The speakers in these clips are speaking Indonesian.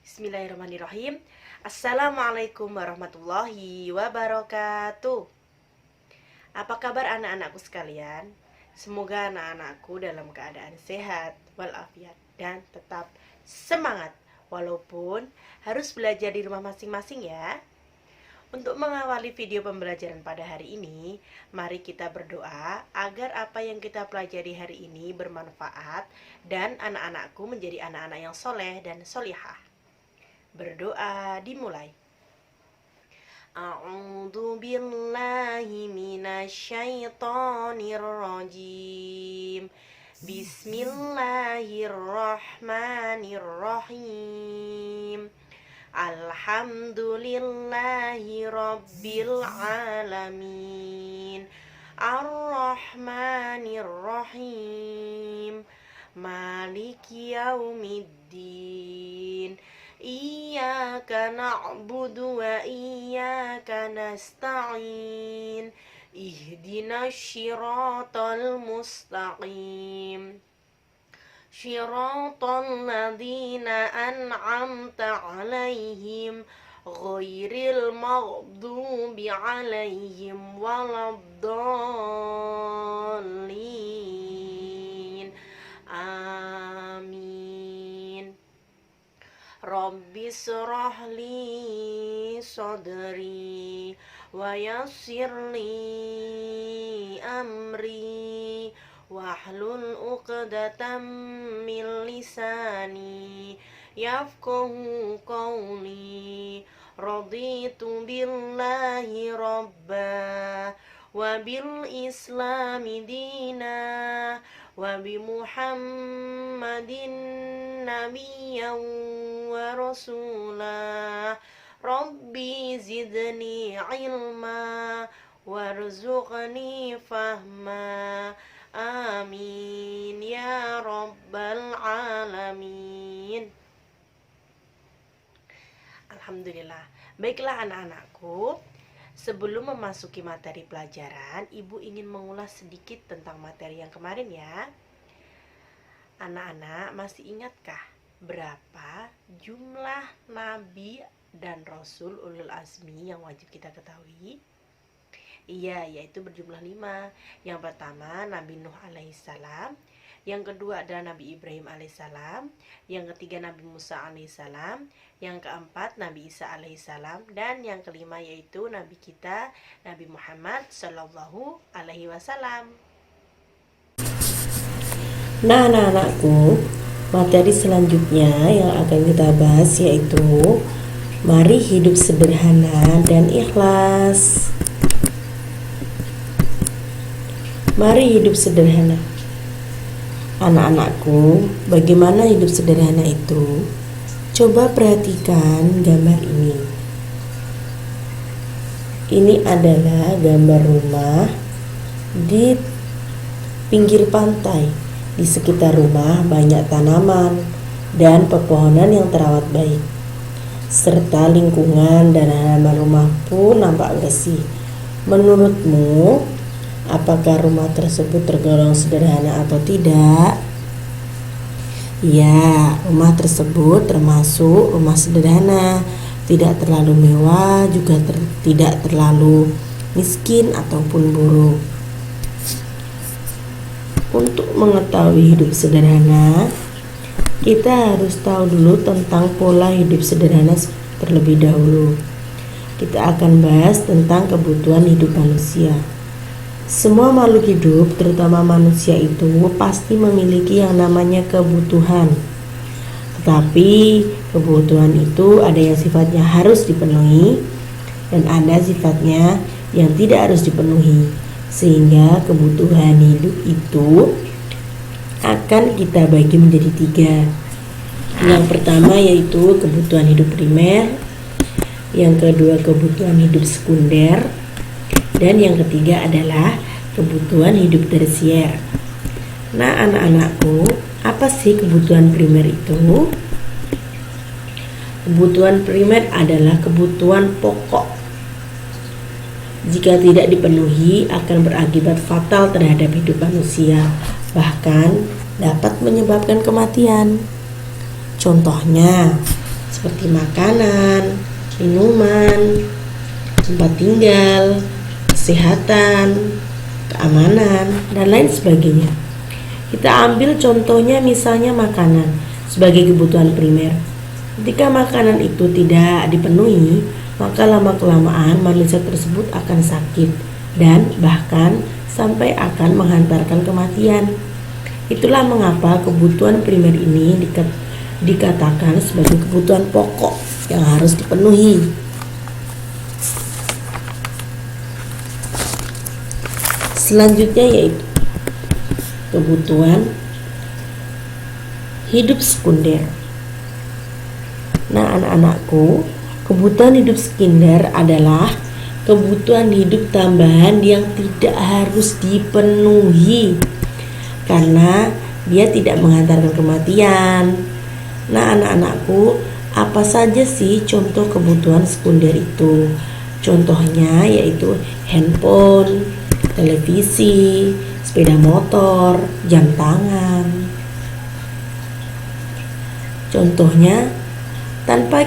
Bismillahirrahmanirrahim. Assalamualaikum warahmatullahi wabarakatuh. Apa kabar anak-anakku sekalian? Semoga anak-anakku dalam keadaan sehat walafiat dan tetap semangat walaupun harus belajar di rumah masing-masing ya. Untuk mengawali video pembelajaran pada hari ini, mari kita berdoa agar apa yang kita pelajari hari ini bermanfaat dan anak-anakku menjadi anak-anak yang soleh dan solihah. Berdoa dimulai. A'udzu billahi minasyaitonir rajim. Bismillahirrahmanirrahim. Alhamdulillahi rabbil alamin. Ar-Rahmanir-Rahim. Maliki yaumiddin. Iyyaka na'budu wa iyyaka nasta'in. Ihdinas siratal mustaqim. Shiratal ladzina an'amta 'alaihim ghairil maghdubi 'alaihim waladdallin. Amin. Rabbi shrah li sadri wa yassir li amri wahlul 'uqdatam min lisani yafqahu qawli. Raditu billahi rabba wa bil islami dina wa bi muhammadin nabiyyan wa rasulah. Rabbi zidni ilma warzuqni fahma. Amin ya rabbal alamin. Alhamdulillah. Baiklah anak-anakku, sebelum memasuki materi pelajaran, Ibu ingin mengulas sedikit tentang materi yang kemarin ya. Anak-anak masih ingatkah berapa jumlah nabi dan rasul ulul azmi yang wajib kita ketahui? Iya, yaitu berjumlah 5. Yang pertama Nabi Nuh alaihissalam, yang kedua adalah Nabi Ibrahim alaihissalam, yang ketiga Nabi Musa alaihissalam, yang keempat Nabi Isa alaihissalam, dan yang kelima yaitu Nabi kita Nabi Muhammad sallallahu alaihi wasallam. Nah anak-anakku, materi selanjutnya yang akan kita bahas yaitu mari hidup sederhana dan ikhlas. Mari hidup sederhana. Anak-anakku, bagaimana hidup sederhana itu? Coba perhatikan gambar ini. Ini adalah gambar rumah di pinggir pantai. Di sekitar rumah banyak tanaman dan pepohonan yang terawat baik, serta lingkungan dan halaman rumah pun nampak bersih. Menurutmu, apakah rumah tersebut tergolong sederhana atau tidak? Ya, rumah tersebut termasuk rumah sederhana, tidak terlalu mewah, juga tidak terlalu miskin ataupun buruk. Untuk mengetahui hidup sederhana, kita harus tahu dulu tentang pola hidup sederhana terlebih dahulu. Kita akan bahas tentang kebutuhan hidup manusia. Semua makhluk hidup, terutama manusia itu pasti memiliki yang namanya kebutuhan. Tetapi kebutuhan itu ada yang sifatnya harus dipenuhi dan ada sifatnya yang tidak harus dipenuhi. Sehingga kebutuhan hidup itu akan kita bagi menjadi 3. Yang pertama yaitu kebutuhan hidup primer, yang kedua kebutuhan hidup sekunder, dan yang ketiga adalah kebutuhan hidup tersier. Nah anak-anakku, apa sih kebutuhan primer itu? Kebutuhan primer adalah kebutuhan pokok. Jika tidak dipenuhi akan berakibat fatal terhadap hidup manusia, bahkan dapat menyebabkan kematian. Contohnya, seperti makanan, minuman, tempat tinggal, kesehatan, keamanan, dan lain sebagainya. Kita ambil contohnya misalnya makanan sebagai kebutuhan primer. Ketika makanan itu tidak dipenuhi, maka lama-kelamaan manusia tersebut akan sakit dan bahkan sampai akan menghantarkan kematian. Itulah mengapa kebutuhan primer ini dikatakan sebagai kebutuhan pokok yang harus dipenuhi. Selanjutnya yaitu kebutuhan hidup sekunder. Nah, anak-anakku, kebutuhan hidup sekunder adalah kebutuhan hidup tambahan yang tidak harus dipenuhi karena dia tidak menghantarkan kematian. Nah, anak-anakku, apa saja sih contoh kebutuhan sekunder itu? Contohnya yaitu handphone, televisi, sepeda motor, jam tangan. Contohnya, tanpa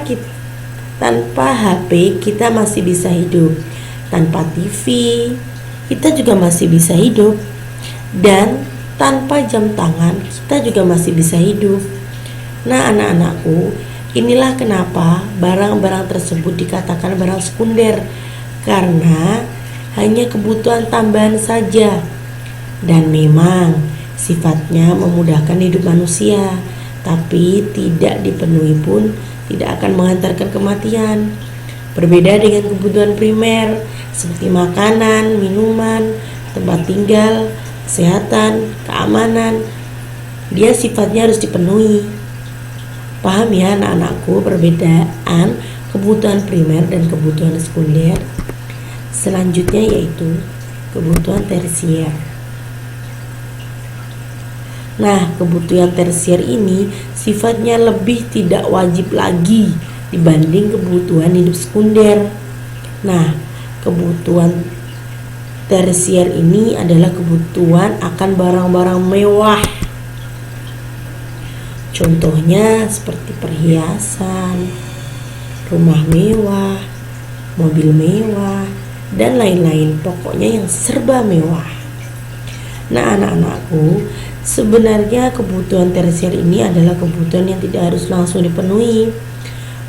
HP kita masih bisa hidup. Tanpa TV kita juga masih bisa hidup. Dan tanpa jam tangan kita juga masih bisa hidup. Nah, anak-anakku, inilah kenapa barang-barang tersebut dikatakan barang sekunder, karena hanya kebutuhan tambahan saja dan memang sifatnya memudahkan hidup manusia, tapi tidak dipenuhi pun tidak akan menghantarkan kematian. Berbeda dengan kebutuhan primer seperti makanan, minuman, tempat tinggal, kesehatan, keamanan, dia sifatnya harus dipenuhi. Paham ya anak-anakku perbedaan kebutuhan primer dan kebutuhan sekunder? Selanjutnya yaitu kebutuhan tersier. Nah, kebutuhan tersier ini sifatnya lebih tidak wajib lagi dibanding kebutuhan hidup sekunder. Nah, kebutuhan tersier ini adalah kebutuhan akan barang-barang mewah. Contohnya seperti perhiasan, rumah mewah, mobil mewah, dan lain-lain. Pokoknya yang serba mewah. Nah, anak-anakku, sebenarnya kebutuhan tersier ini adalah kebutuhan yang tidak harus langsung dipenuhi.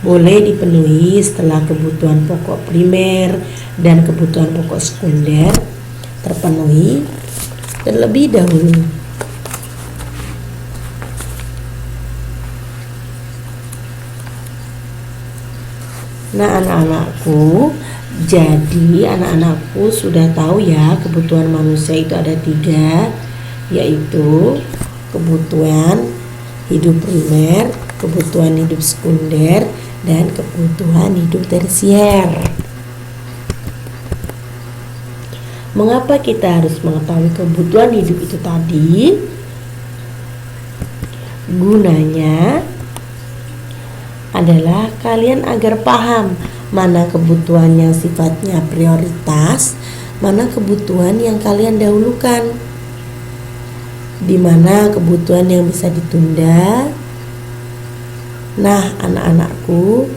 Boleh dipenuhi setelah kebutuhan pokok primer dan kebutuhan pokok sekunder terpenuhi terlebih dahulu. Nah, anak-anakku, jadi anak-anakku sudah tahu ya kebutuhan manusia itu ada 3, yaitu kebutuhan hidup primer, kebutuhan hidup sekunder, dan kebutuhan hidup tersier. Mengapa kita harus mengetahui kebutuhan hidup itu tadi? Gunanya adalah kalian agar paham mana kebutuhan yang sifatnya prioritas, mana kebutuhan yang kalian dahulukan, di mana kebutuhan yang bisa ditunda. Nah, anak-anakku,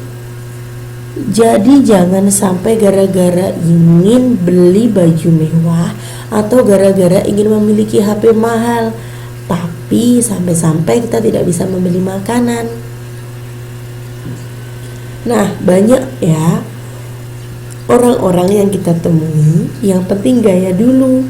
jadi jangan sampai gara-gara ingin beli baju mewah atau gara-gara ingin memiliki HP mahal, tapi sampai-sampai kita tidak bisa membeli makanan. Nah, banyak ya orang-orang yang kita temui yang penting gaya dulu,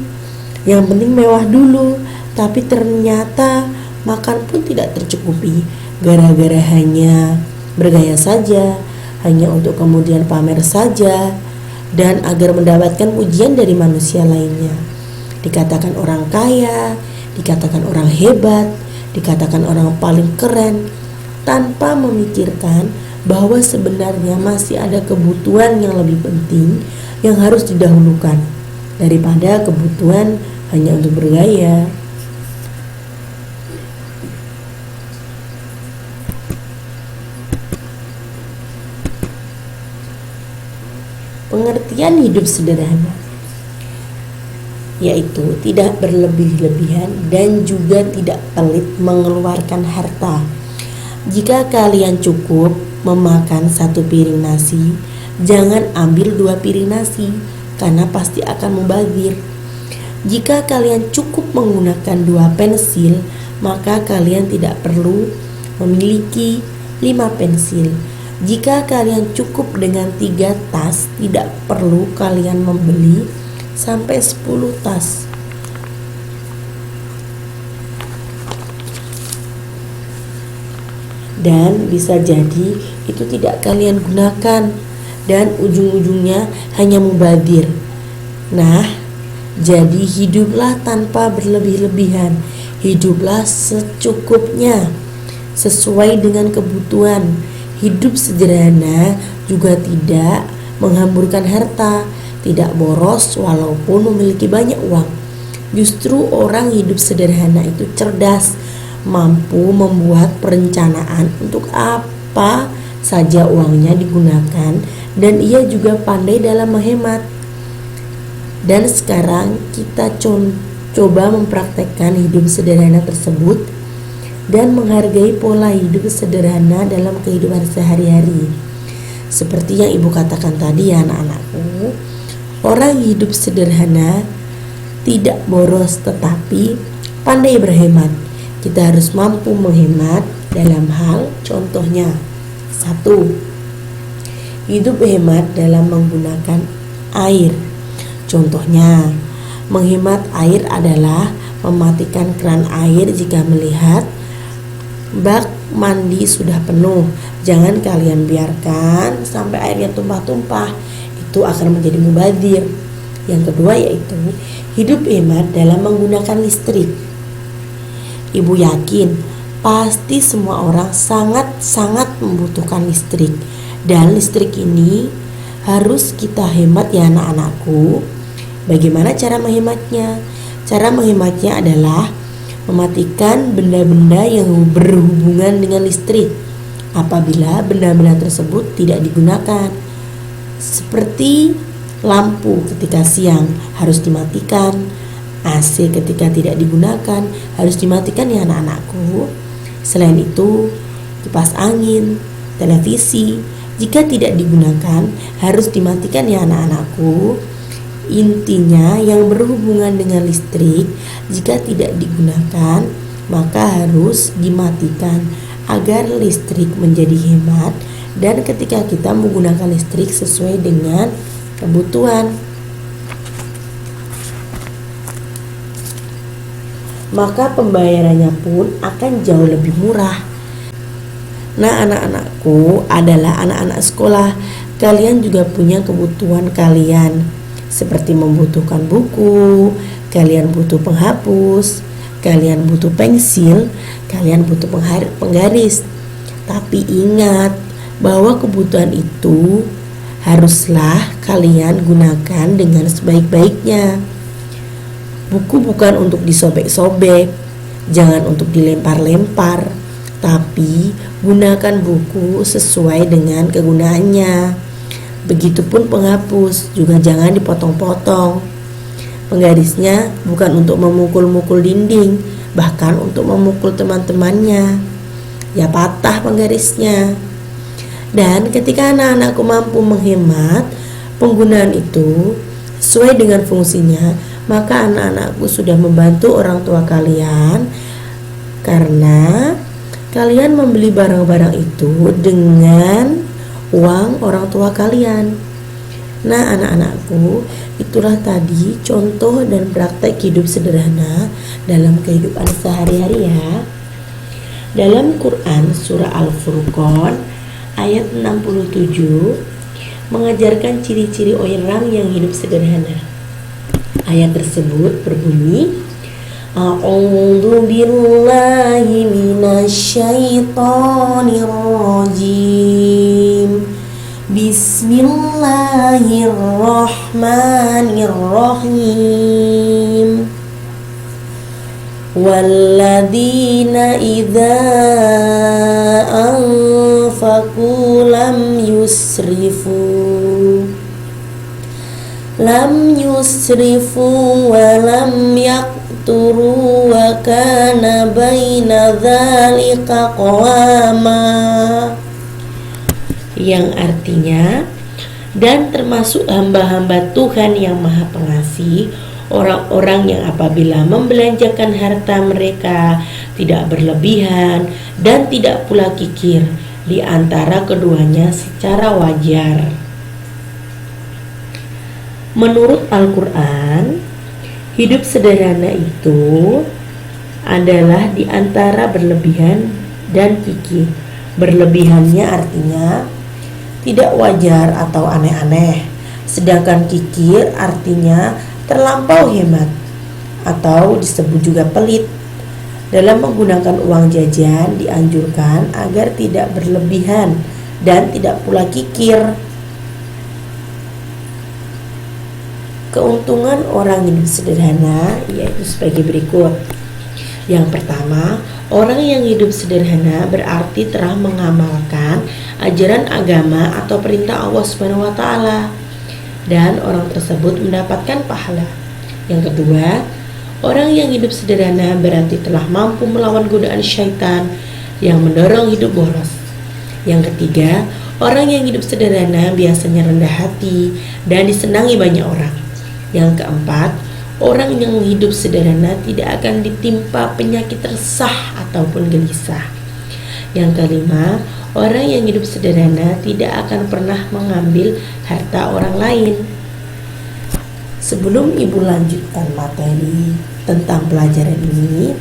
yang penting mewah dulu, tapi ternyata makan pun tidak tercukupi gara-gara hanya bergaya saja, hanya untuk kemudian pamer saja, dan agar mendapatkan pujian dari manusia lainnya. Dikatakan orang kaya, dikatakan orang hebat, dikatakan orang paling keren, tanpa memikirkan bahwa sebenarnya masih ada kebutuhan yang lebih penting yang harus didahulukan daripada kebutuhan hanya untuk bergaya. Pengertian hidup sederhana yaitu tidak berlebih-lebihan dan juga tidak pelit mengeluarkan harta. Jika kalian cukup memakan 1 piring nasi, jangan ambil 2 piring nasi karena pasti akan mubazir. Jika kalian cukup menggunakan 2 pensil, maka kalian tidak perlu memiliki 5 pensil. Jika kalian cukup dengan 3 tas, tidak perlu kalian membeli sampai 10 tas. Dan bisa jadi itu tidak kalian gunakan dan ujung-ujungnya hanya mubazir. Nah, jadi hiduplah tanpa berlebih-lebihan. Hiduplah secukupnya, sesuai dengan kebutuhan. Hidup sederhana juga tidak menghamburkan harta, tidak boros walaupun memiliki banyak uang. Justru orang hidup sederhana itu cerdas, mampu membuat perencanaan untuk apa saja uangnya digunakan, dan ia juga pandai dalam menghemat. Dan sekarang kita coba mempraktekkan hidup sederhana tersebut dan menghargai pola hidup sederhana dalam kehidupan sehari-hari. Seperti yang ibu katakan tadi ya anak-anakku, orang hidup sederhana tidak boros tetapi pandai berhemat. Kita harus mampu menghemat dalam hal contohnya. 1. Hidup hemat dalam menggunakan air. Contohnya, menghemat air adalah mematikan keran air jika melihat bak mandi sudah penuh. Jangan kalian biarkan sampai airnya tumpah-tumpah. Itu akan menjadi mubazir. Yang kedua yaitu hidup hemat dalam menggunakan listrik. Ibu yakin pasti semua orang sangat-sangat membutuhkan listrik, dan listrik ini harus kita hemat ya anak-anakku. Bagaimana cara menghematnya? Cara menghematnya adalah mematikan benda-benda yang berhubungan dengan listrik apabila benda-benda tersebut tidak digunakan. Seperti lampu ketika siang harus dimatikan, AC ketika tidak digunakan harus dimatikan ya anak-anakku. Selain itu, kipas angin, televisi jika tidak digunakan harus dimatikan ya anak-anakku. Intinya yang berhubungan dengan listrik jika tidak digunakan maka harus dimatikan agar listrik menjadi hemat, dan ketika kita menggunakan listrik sesuai dengan kebutuhan, maka pembayarannya pun akan jauh lebih murah. Nah, anak-anakku adalah anak-anak sekolah. Kalian juga punya kebutuhan kalian, seperti membutuhkan buku, kalian butuh penghapus, kalian butuh pensil, kalian butuh penggaris. Tapi ingat bahwa kebutuhan itu haruslah kalian gunakan dengan sebaik-baiknya. Buku bukan untuk disobek-sobek, jangan untuk dilempar-lempar, tapi gunakan buku sesuai dengan kegunaannya. Begitupun penghapus, juga jangan dipotong-potong. Penggarisnya bukan untuk memukul-mukul dinding, bahkan untuk memukul teman-temannya. Ya patah penggarisnya. Dan ketika anak-anakku mampu menghemat penggunaan itu sesuai dengan fungsinya, maka anak-anakku sudah membantu orang tua kalian, karena kalian membeli barang-barang itu dengan uang orang tua kalian. Nah anak-anakku, itulah tadi contoh dan praktek hidup sederhana dalam kehidupan sehari-hari ya. Dalam Quran surah Al-Furqan ayat 67 mengajarkan ciri-ciri orang yang hidup sederhana. Ayat tersebut berbunyi, A'udzu billahi minasyaitonir rajim. Bismillahirrahmanirrahim. Walladzina idza anfaqu lam yusrifu wa lam yaqturu wa kana baina dzalika qawama. yang artinya dan termasuk hamba-hamba Tuhan yang Maha Pengasih, orang-orang yang apabila membelanjakan harta mereka tidak berlebihan dan tidak pula kikir di antara keduanya secara wajar. Menurut Al-Quran, hidup sederhana itu adalah di antara berlebihan dan kikir. Berlebihannya artinya tidak wajar atau aneh-aneh, sedangkan kikir artinya terlampau hemat atau disebut juga pelit. Dalam menggunakan uang jajan dianjurkan agar tidak berlebihan dan tidak pula kikir. Keuntungan orang hidup sederhana yaitu sebagai berikut. Yang pertama, orang yang hidup sederhana berarti telah mengamalkan ajaran agama atau perintah Allah Subhanahu wa taala dan orang tersebut mendapatkan pahala. Yang kedua, orang yang hidup sederhana berarti telah mampu melawan godaan syaitan yang mendorong hidup boros. Yang ketiga, orang yang hidup sederhana biasanya rendah hati dan disenangi banyak orang. Yang keempat, orang yang hidup sederhana tidak akan ditimpa penyakit resah ataupun gelisah. Yang kelima, orang yang hidup sederhana tidak akan pernah mengambil harta orang lain. Sebelum Ibu lanjutkan materi tentang pelajaran ini,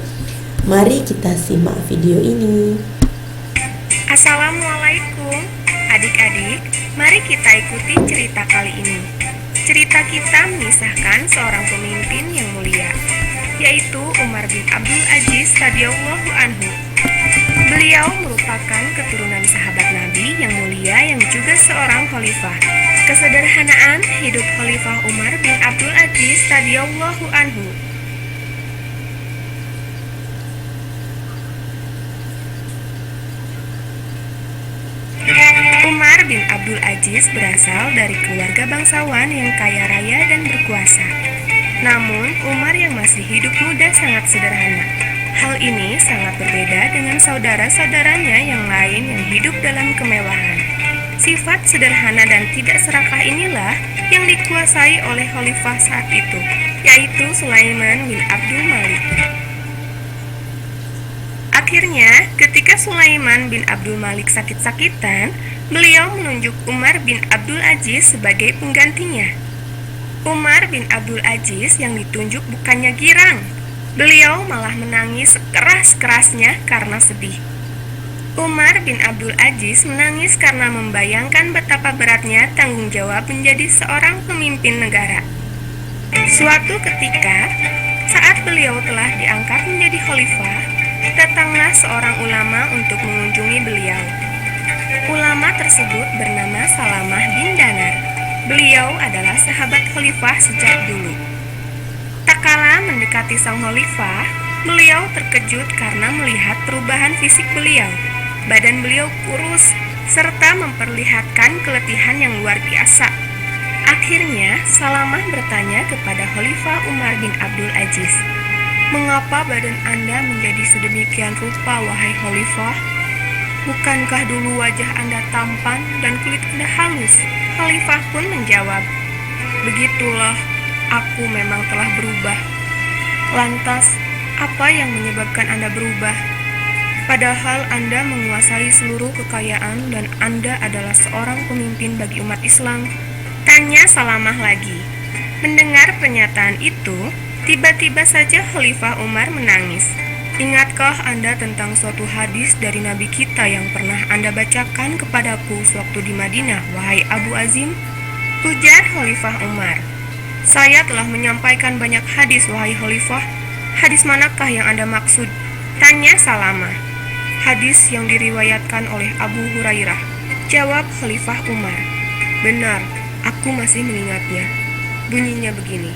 mari kita simak video ini. Assalamualaikum adik-adik, mari kita ikuti cerita kali ini. Cerita kita mengisahkan seorang pemimpin yang mulia, yaitu Umar bin Abdul Aziz radhiyallahu anhu. Beliau merupakan keturunan sahabat Nabi yang mulia yang juga seorang khalifah. Kesederhanaan hidup Khalifah Umar bin Abdul Aziz radhiyallahu anhu. Umar bin Abdul Aziz berasal dari keluarga bangsawan yang kaya raya dan berkuasa. Namun, Umar yang masih hidup muda sangat sederhana. Hal ini sangat berbeda dengan saudara-saudaranya yang lain yang hidup dalam kemewahan. Sifat sederhana dan tidak serakah inilah yang dikuasai oleh khalifah saat itu, yaitu Sulaiman bin Abdul Malik. Akhirnya, ketika Sulaiman bin Abdul Malik sakit-sakitan, beliau menunjuk Umar bin Abdul Aziz sebagai penggantinya. Umar bin Abdul Aziz yang ditunjuk bukannya girang, beliau malah menangis sekeras-kerasnya karena sedih. Umar bin Abdul Aziz menangis karena membayangkan betapa beratnya tanggung jawab menjadi seorang pemimpin negara. Suatu ketika, saat beliau telah diangkat menjadi khalifah, datanglah seorang ulama untuk mengunjungi beliau. Ulama tersebut bernama Salamah bin Danar. Beliau adalah sahabat khalifah sejak dulu. Tak kala mendekati sang khalifah, beliau terkejut karena melihat perubahan fisik beliau. Badan beliau kurus, serta memperlihatkan keletihan yang luar biasa. Akhirnya, Salamah bertanya kepada Khalifah Umar bin Abdul Aziz, "Mengapa badan Anda menjadi sedemikian rupa, wahai Khalifah? Bukankah dulu wajah Anda tampan dan kulit Anda halus?" Khalifah pun menjawab, "Begitulah, aku memang telah berubah." "Lantas, apa yang menyebabkan Anda berubah? Padahal Anda menguasai seluruh kekayaan dan Anda adalah seorang pemimpin bagi umat Islam," tanya Salamah lagi. Mendengar pernyataan itu, tiba-tiba saja Khalifah Umar menangis. "Ingatkah Anda tentang suatu hadis dari Nabi kita yang pernah Anda bacakan kepadaku sewaktu di Madinah, wahai Abu Azim?" ujar Khalifah Umar. "Saya telah menyampaikan banyak hadis, wahai Khalifah. Hadis manakah yang Anda maksud?" tanya Salamah. "Hadis yang diriwayatkan oleh Abu Hurairah," jawab Khalifah Umar. "Benar, aku masih mengingatnya. Bunyinya begini.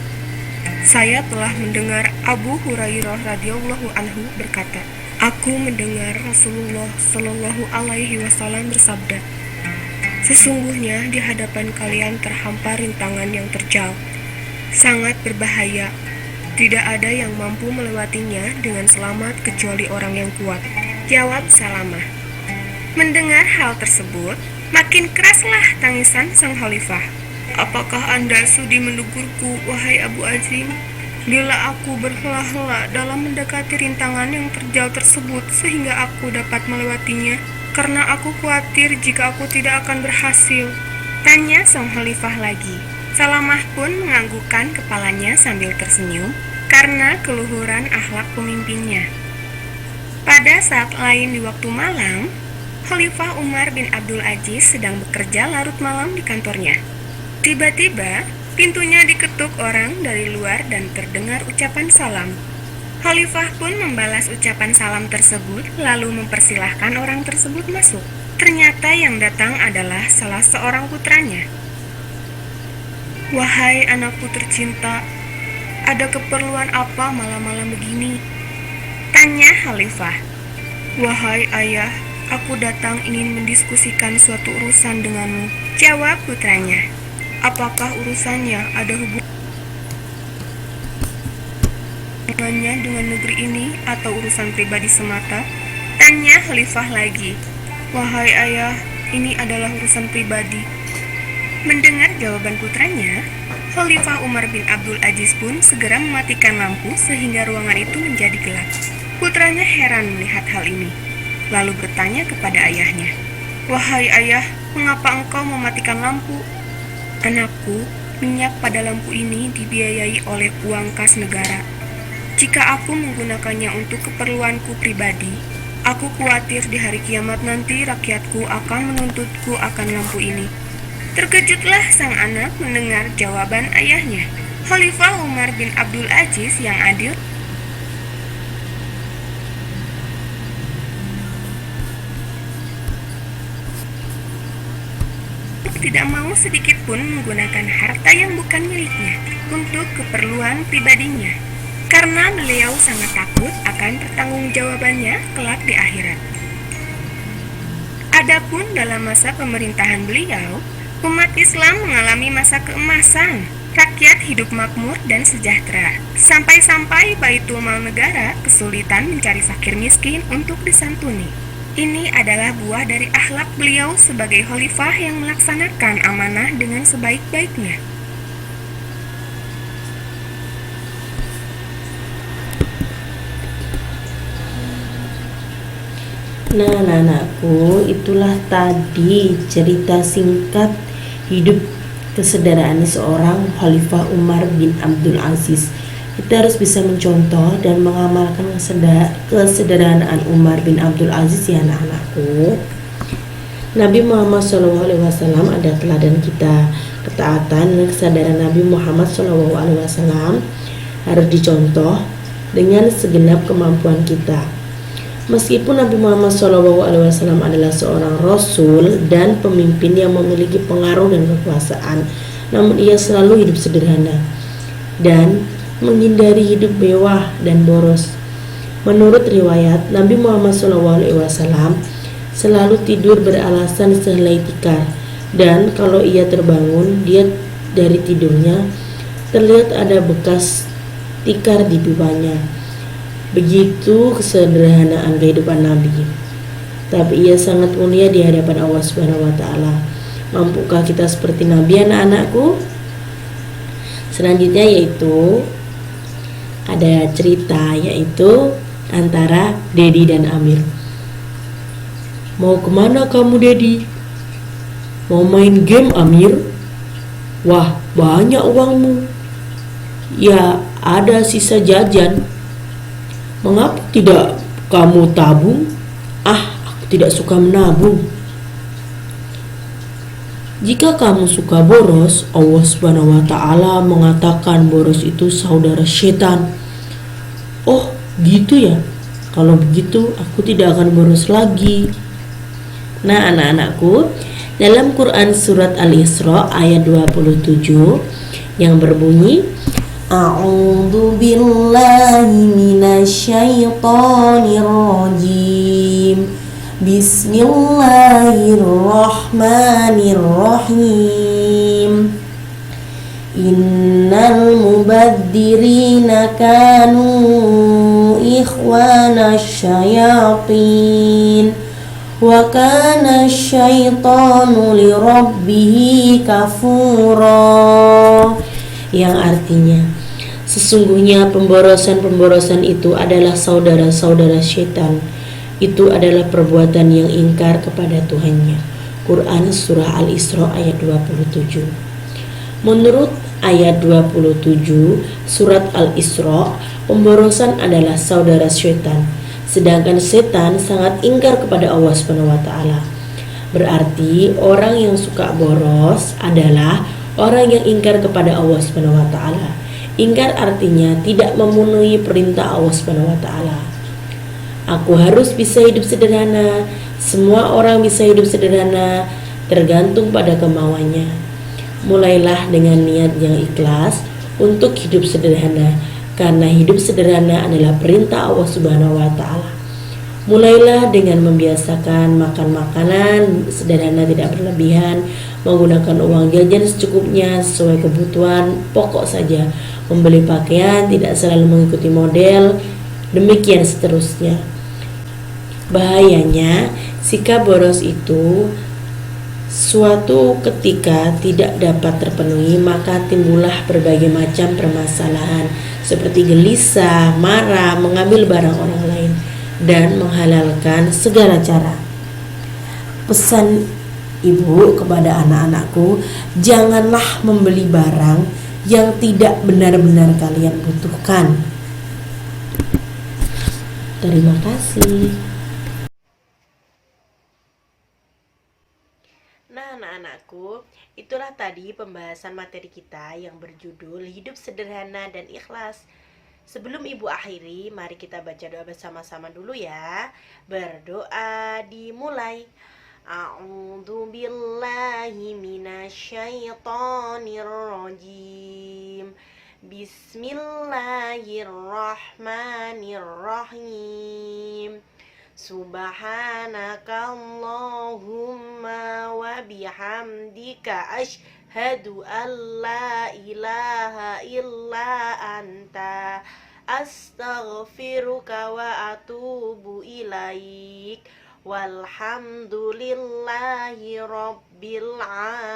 Saya telah mendengar Abu Hurairah radhiyallahu anhu berkata, aku mendengar Rasulullah Shallallahu alaihi wasallam bersabda, sesungguhnya di hadapan kalian terhampar rintangan yang terjal, sangat berbahaya. Tidak ada yang mampu melewatinya dengan selamat kecuali orang yang kuat," jawab Salamah. Mendengar hal tersebut, Makin keraslah tangisan sang khalifah. Apakah Anda sudi menegurku, wahai Abu Azim? Bila aku berhela-hela dalam mendekati rintangan yang terjal tersebut sehingga aku dapat melewatinya, karena aku khawatir jika aku tidak akan berhasil. Tanya sang khalifah lagi. Salamah pun menganggukkan kepalanya sambil tersenyum karena keluhuran akhlak pemimpinnya. Pada saat lain di waktu malam, Khalifah Umar bin Abdul Aziz sedang bekerja larut malam di kantornya. Tiba-tiba, pintunya diketuk orang dari luar dan terdengar ucapan salam. Khalifah pun membalas ucapan salam tersebut lalu mempersilahkan orang tersebut masuk. Ternyata yang datang adalah salah seorang putranya. Wahai anakku tercinta, ada keperluan apa malam-malam begini? Tanya Khalifah. Wahai ayah, aku datang ingin mendiskusikan suatu urusan denganmu. Jawab putranya. Apakah urusannya ada hubungannya dengan negeri ini atau urusan pribadi semata? Tanya Khalifah lagi. Wahai ayah, ini adalah urusan pribadi. Mendengar jawaban putranya, Khalifah Umar bin Abdul Aziz pun segera mematikan lampu sehingga ruangan itu menjadi gelap. Putranya heran melihat hal ini, lalu bertanya kepada ayahnya. Wahai ayah, mengapa engkau mematikan lampu? Anakku, minyak pada lampu ini dibiayai oleh uang kas negara. Jika aku menggunakannya untuk keperluanku pribadi, aku khawatir di hari kiamat nanti rakyatku akan menuntutku akan lampu ini. Terkejutlah sang anak mendengar jawaban ayahnya. Khalifah Umar bin Abdul Aziz yang adil tidak mau sedikit pun menggunakan harta yang bukan miliknya untuk keperluan pribadinya, karena beliau sangat takut akan pertanggungjawabannya kelak di akhirat. Adapun dalam masa pemerintahan beliau, umat Islam mengalami masa keemasan, rakyat hidup makmur dan sejahtera, sampai-sampai Baitul Mal negara kesulitan mencari fakir miskin untuk disantuni. Ini adalah buah dari akhlak beliau sebagai khalifah yang melaksanakan amanah dengan sebaik-baiknya. Nah, anak-anakku, itulah tadi cerita singkat hidup kesederhanaan seorang Khalifah Umar bin Abdul Aziz. Kita harus bisa mencontoh dan mengamalkan kesederhanaan Umar bin Abdul Aziz ya anak-anakku. Nabi Muhammad SAW ada teladan kita. Ketaatan dan kesadaran Nabi Muhammad SAW harus dicontoh dengan segenap kemampuan kita. Meskipun Nabi Muhammad SAW adalah seorang Rasul dan pemimpin yang memiliki pengaruh dan kekuasaan, namun ia selalu hidup sederhana dan menghindari hidup mewah dan boros. Menurut riwayat, Nabi Muhammad SAW selalu tidur beralasan sehelai tikar, dan kalau ia terbangun dari tidurnya terlihat ada bekas tikar di pipanya. Begitu kesederhanaan kehidupan Nabi. Tapi ia sangat mulia di hadapan Allah Subhanahu wa taala. Mampukah kita seperti Nabi, anak-anakku? Selanjutnya yaitu ada cerita yaitu antara Dedi dan Amir. Mau kemana kamu, Dedi? Mau main game, Amir? Wah, banyak uangmu. Ya, ada sisa jajan. Mengapa tidak kamu tabung? Aku tidak suka menabung. Jika kamu suka boros, Allah Subhanahu wa taala mengatakan boros itu saudara setan. Oh, gitu ya. Kalau begitu aku tidak akan boros lagi. Nah, anak-anakku, dalam Quran surat Al-Isra ayat 27 yang berbunyi, A'udzu billahi minasyaitonir rajim. Bismillahirrahmanirrahim. Innal mubadzirina kanu ikhwana syayatin wa kana syaitanu lirabbihi kafura, yang artinya sesungguhnya pemborosan-pemborosan itu adalah saudara-saudara syaitan. Itu adalah perbuatan yang ingkar kepada Tuhannya. Quran Surah Al-Isra ayat 27. Menurut ayat 27 Surat Al-Isra, pemborosan adalah saudara syaitan. Sedangkan setan sangat ingkar kepada Allah SWT. Berarti orang yang suka boros adalah orang yang ingkar kepada Allah SWT. Ingkar artinya tidak memenuhi perintah Allah SWT. Aku harus bisa hidup sederhana. Semua orang bisa hidup sederhana, tergantung pada kemauannya. Mulailah dengan niat yang ikhlas untuk hidup sederhana, karena hidup sederhana adalah perintah Allah Subhanahu wa taala. Mulailah dengan membiasakan makan makanan sederhana tidak berlebihan, menggunakan uang jajan secukupnya sesuai kebutuhan pokok saja, membeli pakaian tidak selalu mengikuti model, demikian seterusnya. Bahayanya, sikap boros itu suatu ketika tidak dapat terpenuhi, maka timbullah berbagai macam permasalahan seperti gelisah, marah, mengambil barang orang lain, dan menghalalkan segala cara. Pesan ibu kepada anak-anakku, janganlah membeli barang yang tidak benar-benar kalian butuhkan. Terima kasih. Nah, anak-anakku, itulah tadi pembahasan materi kita yang berjudul Hidup Sederhana dan Ikhlas. Sebelum ibu akhiri, mari kita baca doa bersama-sama dulu ya. Berdoa dimulai. A'udzu billahi minasyaitonir rajim. Bismillahirrahmanirrahim. Subhanakallahumma wa bihamdika asyhadu an la ilaha illa anta astaghfiruka wa atubu ilaik. Walhamdulillahi rabbil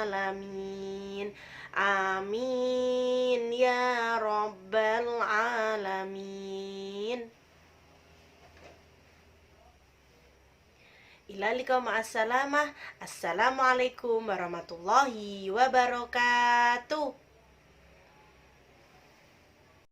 alamin. Amin ya rabbal alamin. Ila liqa ma'assalamah. Assalamualaikum warahmatullahi wabarakatuh.